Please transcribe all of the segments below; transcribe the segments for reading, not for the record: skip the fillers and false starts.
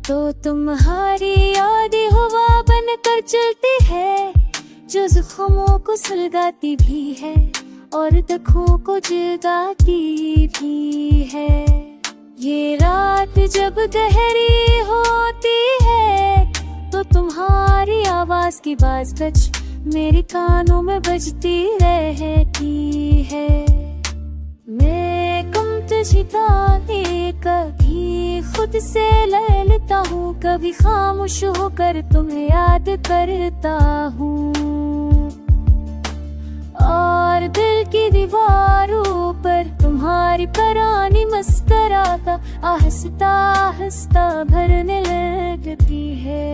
तो तुम्हारी यादें हवा बन कर चलती है, जो ज़ख्मों को सुलगाती भी है और दुखों को जगाती भी है। ये रात जब गहरी होती है तो तुम्हारी आवाज की बाज बज मेरे कानों में बजती रहती है। मैं कम तुझता कभी खुद से ले लेता हूँ, कभी खामोश होकर तुम्हें याद करता हूँ। और दिल की दीवारों पर तुम्हारी पुरानी मुस्कुराता आहिस्ता आहिस्ता भरने लगती है।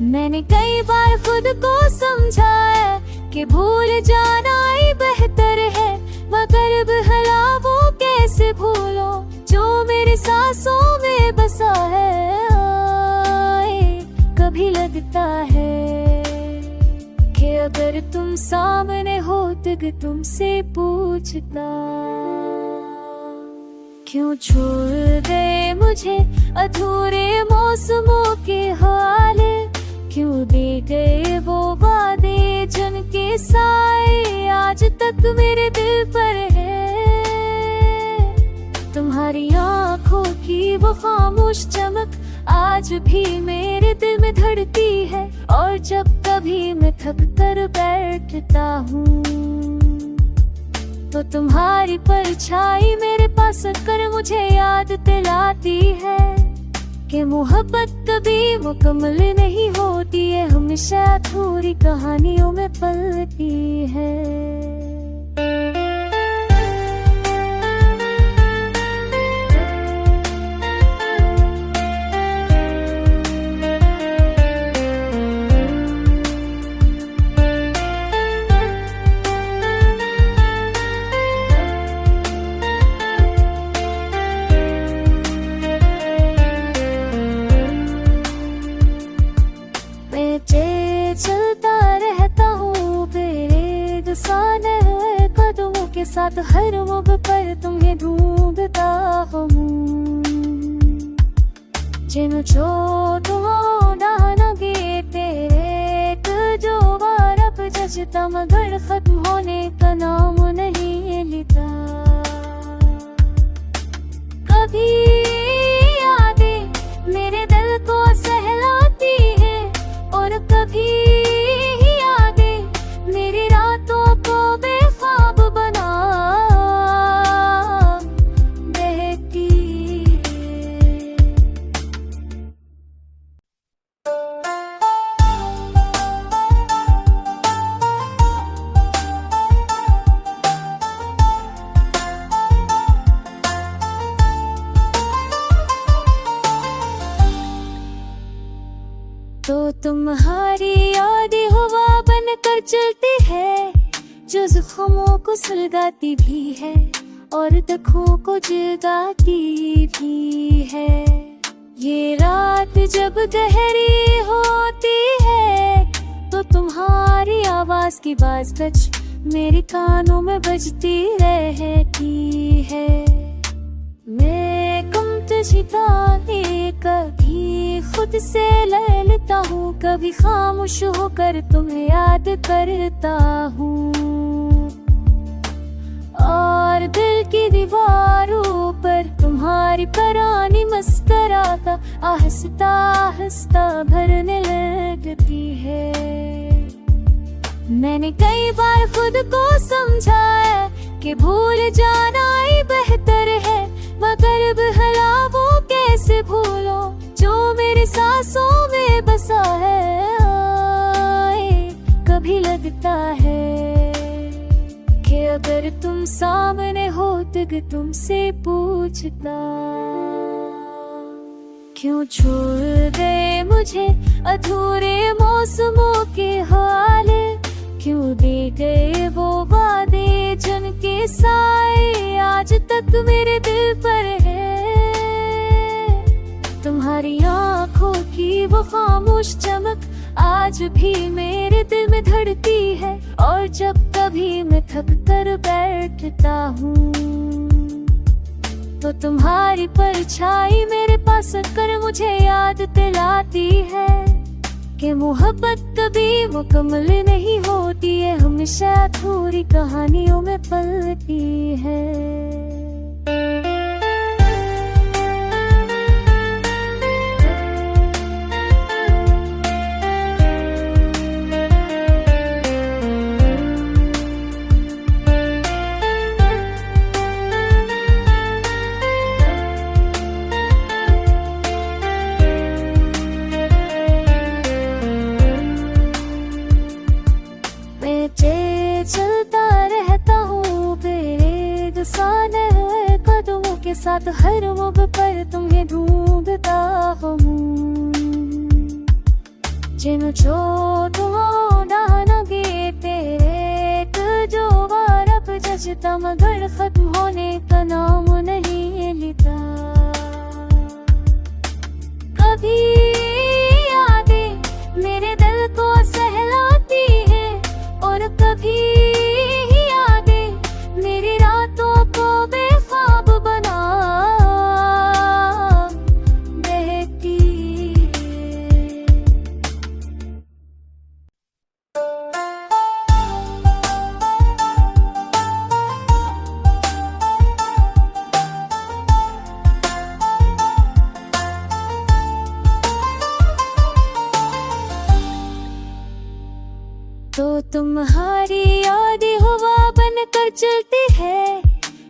मैंने कई बार खुद को समझाया कि भूल जाना ही बेहतर है, मगर बहलावों कैसे भूलो जो मेरे सांसों में बसा है। कभी लगता है कि अगर तुम सामने हो तो तुमसे पूछता, क्यों छोड़ गए मुझे अधूरे मौसमों के हवाले, क्यों दे गए वो वादे जिनके साए आज तक मेरे दिल पर है। तुम्हारी आंखों की वो खामोश चमक आज भी मेरे दिल में धड़कती है, और जब कभी मैं थक कर बैठता हूँ तो तुम्हारी परछाई मेरे पास कर मुझे याद दिलाती है कि मोहब्बत कभी मुकम्मल नहीं होती है, हमेशा अधूरी कहानियों में पलती है। चलता रहता हूँ बेरसाने कदमों के साथ, हर मुख पर तुम्हें ढूंढता हूँ। जिन चोटों ना लगे तेरे जो बार अब जचता, मगर खत्म होने का नाम नहीं लेता। कभी यादें मेरे दिल को सहलाती है और कभी यादें मेरी रातों को बेख्वाब बना देती है। तो तुम्हारी यादें हवा बन कर चलती है, जो ज़ख्मों को सुलगाती भी है और दुखों को जगाती भी है। ये रात जब गहरी होती है तो तुम्हारी आवाज की बाज बज मेरे कानों में बजती रहती है। मैं कम तुझता कभी खुद से ले लेता हूँ, कभी खामोश होकर तुम्हें याद करता हूँ। और दिल की दीवारों पर तुम्हारी पुरानी मुस्कुराता आहिस्ता आहिस्ता भरने लगती है। मैंने कई बार खुद को समझाया कि भूल जाना ही बेहतर है, मगर बहलावों कैसे भूलो जो मेरे सांसों में बसा है। कभी लगता है कि अगर तुम सामने हो तो तुमसे पूछता, क्यों छोड़ गए मुझे अधूरे मौसमों के हवाले, क्यों दे गए वो वादे जिनके साए आज तक मेरे दिल पर है। तुम्हारी आंखों की वो खामोश चमक आज भी मेरे दिल में धड़कती है, और जब कभी मैं थक कर बैठता हूँ तो तुम्हारी परछाई मेरे पास कर मुझे याद दिलाती है कि मोहब्बत कभी मुकम्मल नहीं होती है, हमेशा अधूरी कहानियों में पलती है। चलता रहता हूँ बेरसाने कदमों के साथ, हर मोड़ पर तुम्हें ढूंढता हूँ। जिन चोटों डालोगे तेरे जो वारब जचता, मगर खत्म होने का नाम नहीं लेता। कभी यादें मेरे दिल को सहलाती है और कभी यादें मेरी रातों को बेख्वाब बना देती है। तो तुम्हारी यादें हवा बनकर चलती है,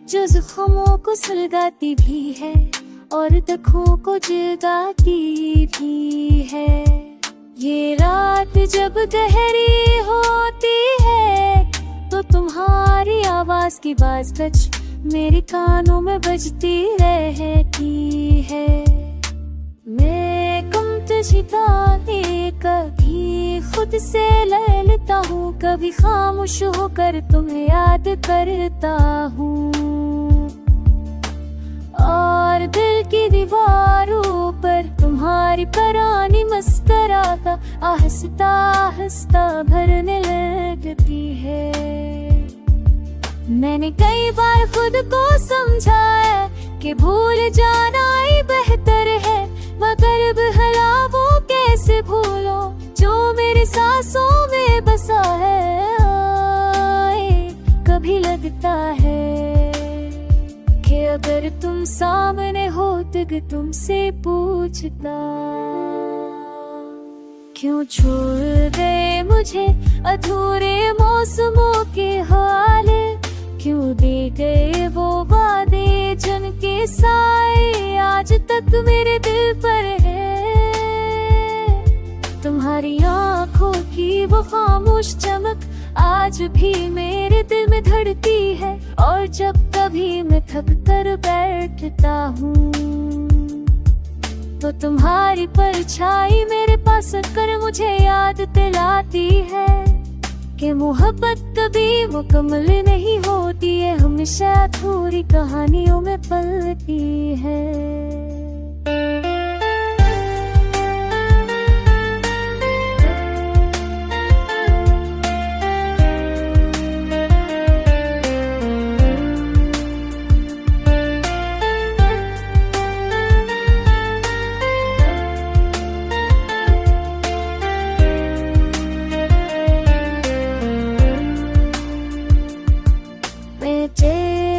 जो ज़ख्मों को सुलगाती भी है और दुखों को जगाती भी है। ये रात जब गहरी होती है तो तुम्हारी आवाज़ की बाज बज मेरे कानों में बजती रहती है। मैं कम तुझे कभी खुद से ले लेता हूँ, कभी खामोश होकर तुम्हें याद करता हूँ। और दिल की दीवारों पर तुम्हारी पुरानी मुस्कुराहट आहिस्ता आहिस्ता भरने लगती है। मैंने कई बार खुद को समझाया कि भूल जाना ही बेहतर है, मगर बहलावों कैसे भूलो जो मेरे सांसों में बसा है। कभी लगता है कि अगर तुम सामने हो तो तुमसे पूछता, क्यों छोड़ गए मुझे अधूरे मौसमों के हवाले, क्यों दे गए वो वादे जिनके साए आज तक मेरे दिल पर है। तुम्हारी आंखों की वो खामोश चमक आज भी मेरे दिल में धड़कती है, और जब कभी मैं थक कर बैठता हूँ तो तुम्हारी परछाई मेरे पास कर मुझे याद दिलाती है कि मोहब्बत कभी मुकम्मल नहीं होती है, हमेशा अधूरी कहानियों में पलती है।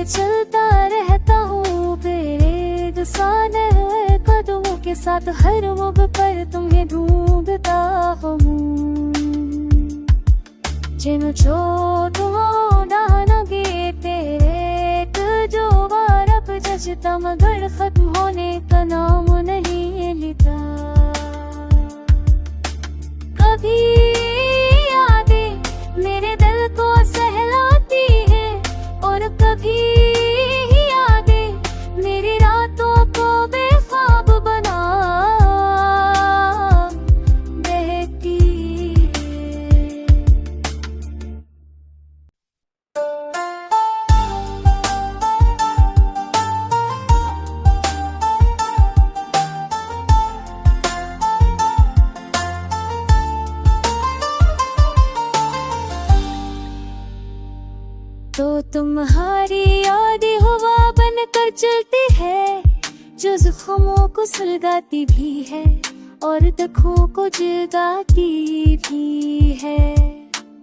चलता रहता हूँ बेरसाने कदमों के साथ, हर मोड़ पर तुम्हें ढूंढता हूँ। जिन चोटों डालोगे तेरे जो वारब जचता, मगर खत्म होने का नाम नहीं लेता। कभी यादें मेरे दिल को सहलाती है और कभी यादें मेरी रातों को बेख्वाब बना देती है। तो तुम्हारी यादें हवा बनकर चलती है, जो ज़ख्मों को सुलगाती भी है और दुखों को जगाती भी है।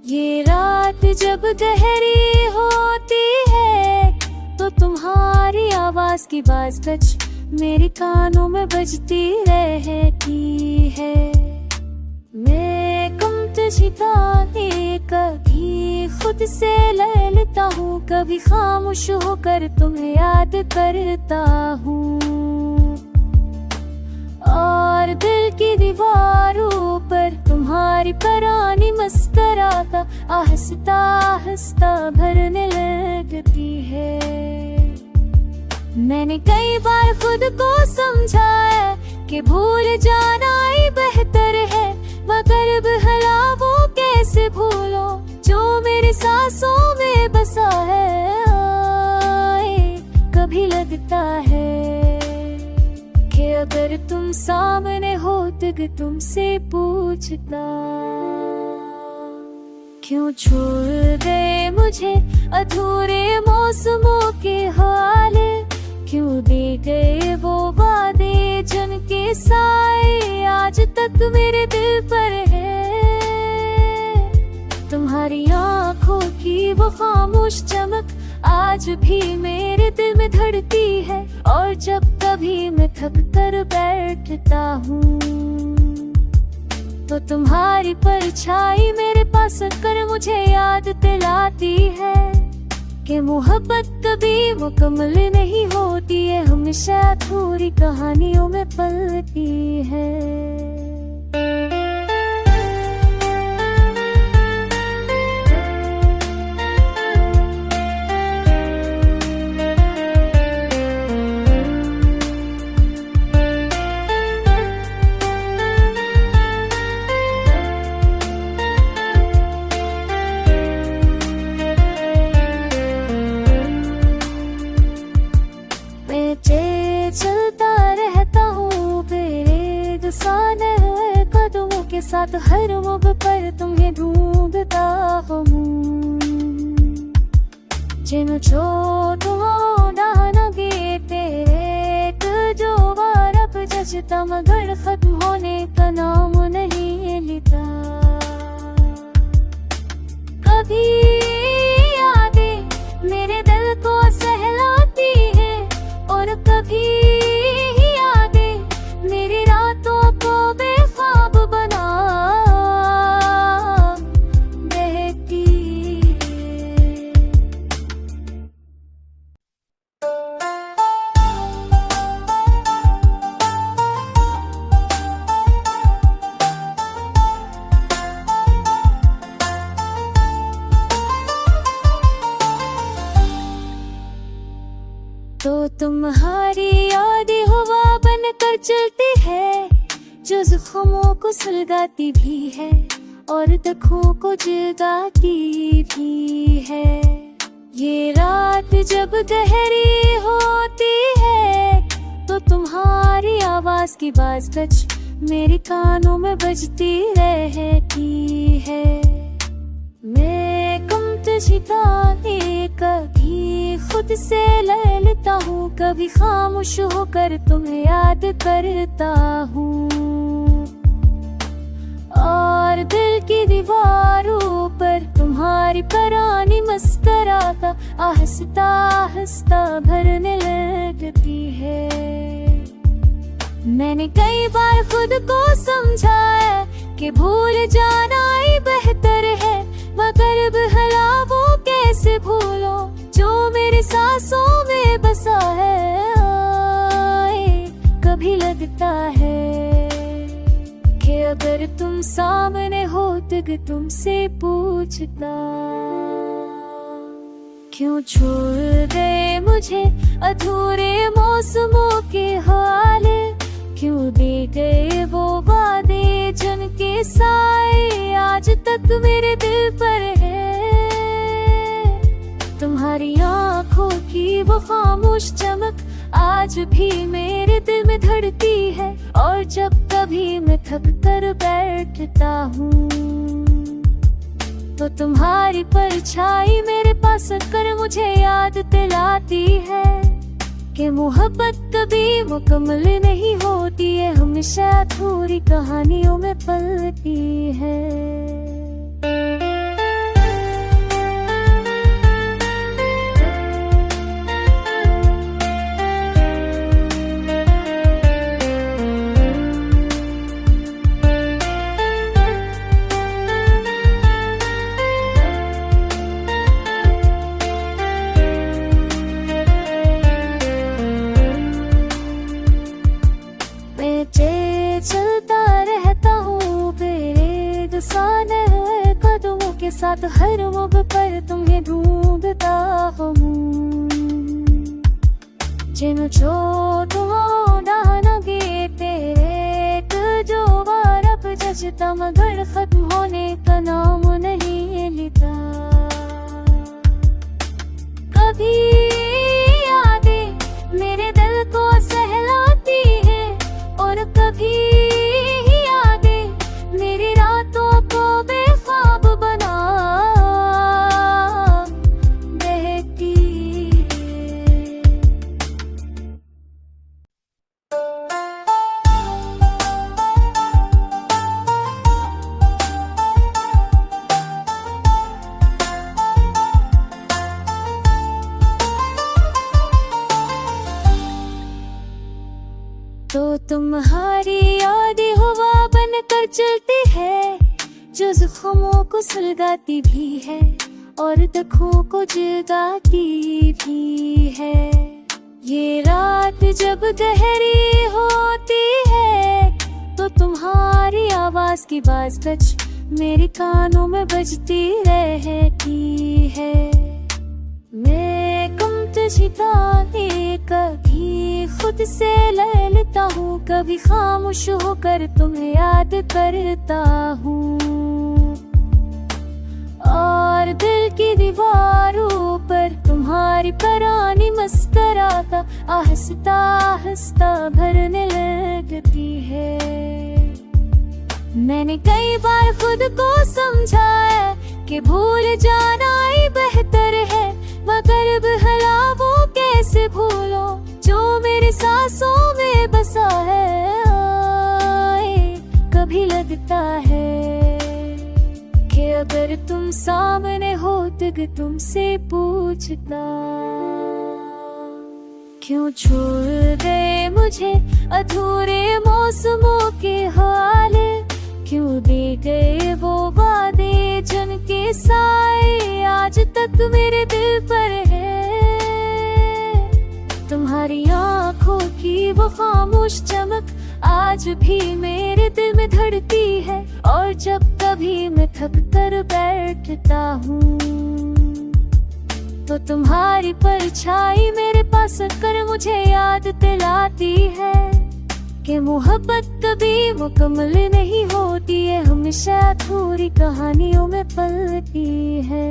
ये रात जब गहरी होती है तो तुम्हारी आवाज की बाज मेरे कानों में बजती रहती है। मैं कम तुझे कभी खुद से ले लेता हूँ, कभी खामोश होकर तुम्हें याद करता हूँ। और दिल की दीवारों पर तुम्हारी पुरानी मस्कराता आहिस्ता आहिस्ता भरने लगती है। मैंने कई बार खुद को समझाया कि भूल जाना ही बेहतर है, मगर बहला वो कैसे भूलो जो मेरे सांसों में बसा है। कभी लगता है कि अगर तुम सामने हो तो तुमसे पूछता, क्यों छोड़ गए मुझे अधूरे मौसमों के हवाले, क्यों दे गए वो वादे जिनके साए आज तक मेरे दिल पर है। तुम्हारी आंखों की वो खामोश चमक आज भी मेरे दिल में धड़ती है, और जब कभी मैं थक कर बैठता हूँ तो तुम्हारी परछाई मेरे पास कर मुझे याद दिलाती है कि मोहब्बत कभी मुकम्मल नहीं होती है, हमेशा थोड़ी कहानियों में पलती है। चलता रहता हूँ बेरसाने कदमों के साथ, हर मुख पर तुम्हें ढूंढता हूँ। जिन छोटों डानगे तेरे जो बारब जचता, मगर खत्म होने का नाम नहीं लेता। कभी यादें मेरे दिल को सहलाती है और कभी यादें मेरी रातों को बेख्वाब बना देती है। तो तुम्हारी यादें हवा बनकर चलती है, जो ज़ख्मों को सुलगाती भी है और दुखों को जगाती भी है। ये रात जब गहरी होती है तो तुम्हारी आवाज की बाज मेरे कानों में बजती रहती है। मैं कम तुझे कभी खुद से ले लेता हूँ, कभी खामोश होकर तुम्हें याद करता हूँ। और दिल की दीवारों पर तुम्हारी पुरानी मस्कराता आहिस्ता आहिस्ता भरने लगती है। मैंने कई बार खुद को समझाया कि भूल जाना ही बेहतर है, मगर बहला वो कैसे भूलो जो मेरे सांसों में बसा है। कभी लगता है कि अगर तुम सामने हो तो तुमसे पूछता, क्यों छोड़ गए मुझे अधूरे मौसमों के हवाले, क्यों दे गए वो वादे जिनके साए आज तक मेरे दिल पर है। तुम्हारी आंखों की वो खामोश चमक आज भी मेरे दिल में धड़ती है, और जब कभी मैं थक कर बैठता हूँ तो तुम्हारी परछाई मेरे पास कर मुझे याद दिलाती है कि मोहब्बत कभी मुकम्मल नहीं होती है, हमेशा अधूरी कहानियों में पलती है। चलता रहता हूँ बेरसाने कदमों के साथ, हर मोड़ पर तुम्हें ढूंढता हूँ। जिन जो तुम डालोगे तेरे जो बार अब जचता, मगर खत्म होने का नाम नहीं लेता। कभी यादें मेरे दिल को सहलाती है, और कभी यादें मेरी रातों को बेख्वाब बना देती है। तो तुम्हारी यादें हवा बनकर चलती है, जो ज़ख्मों को सुलगाती भी है और दुखों को जगाती भी है। ये रात जब गहरी होती है, तो तुम्हारी आवाज की बाज बज मेरे कानों में बजती रहती है। मैं गुम तुझे गाने कभी खुद से ले लेता हूँ, कभी खामोश होकर तुम्हें याद करता हूँ। और दिल की दीवारों पर तुम्हारी पुरानी मुस्कुराहट आहिस्ता आहिस्ता भरने लगती है। मैंने कई बार खुद को समझाया कि भूल जाना ही बेहतर है, मगर भला वो कैसे भूलो जो मेरे सांसों में बसा है। कभी लगता है कि अगर तुम सामने हो तो तुमसे पूछता, क्यों छोड़ गए मुझे अधूरे मौसमों के हवाले, क्यों दे गए वो वादे जिनके साए आज तक मेरे दिल पर है। तुम्हारी आंखों की वो खामोश चमक आज भी मेरे दिल में धड़ती है, और जब कभी मैं थक कर बैठता हूँ, तो तुम्हारी परछाई मेरे पास कर मुझे याद दिलाती है कि मोहब्बत कभी मुकम्मल नहीं होती है, हमेशा अधूरी कहानियों में पलती है।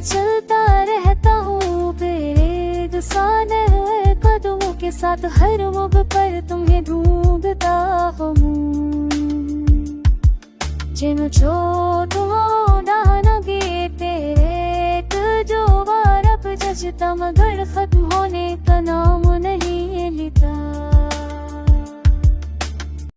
चलता रहता हूँ बेरसाने कदमों के साथ, हर मोड़ पर तुम्हें ढूंढता हूँ। जिन जो तुम डालोगे तेरे जो बार अब जचता, मगर खत्म होने का नाम नहीं लेता।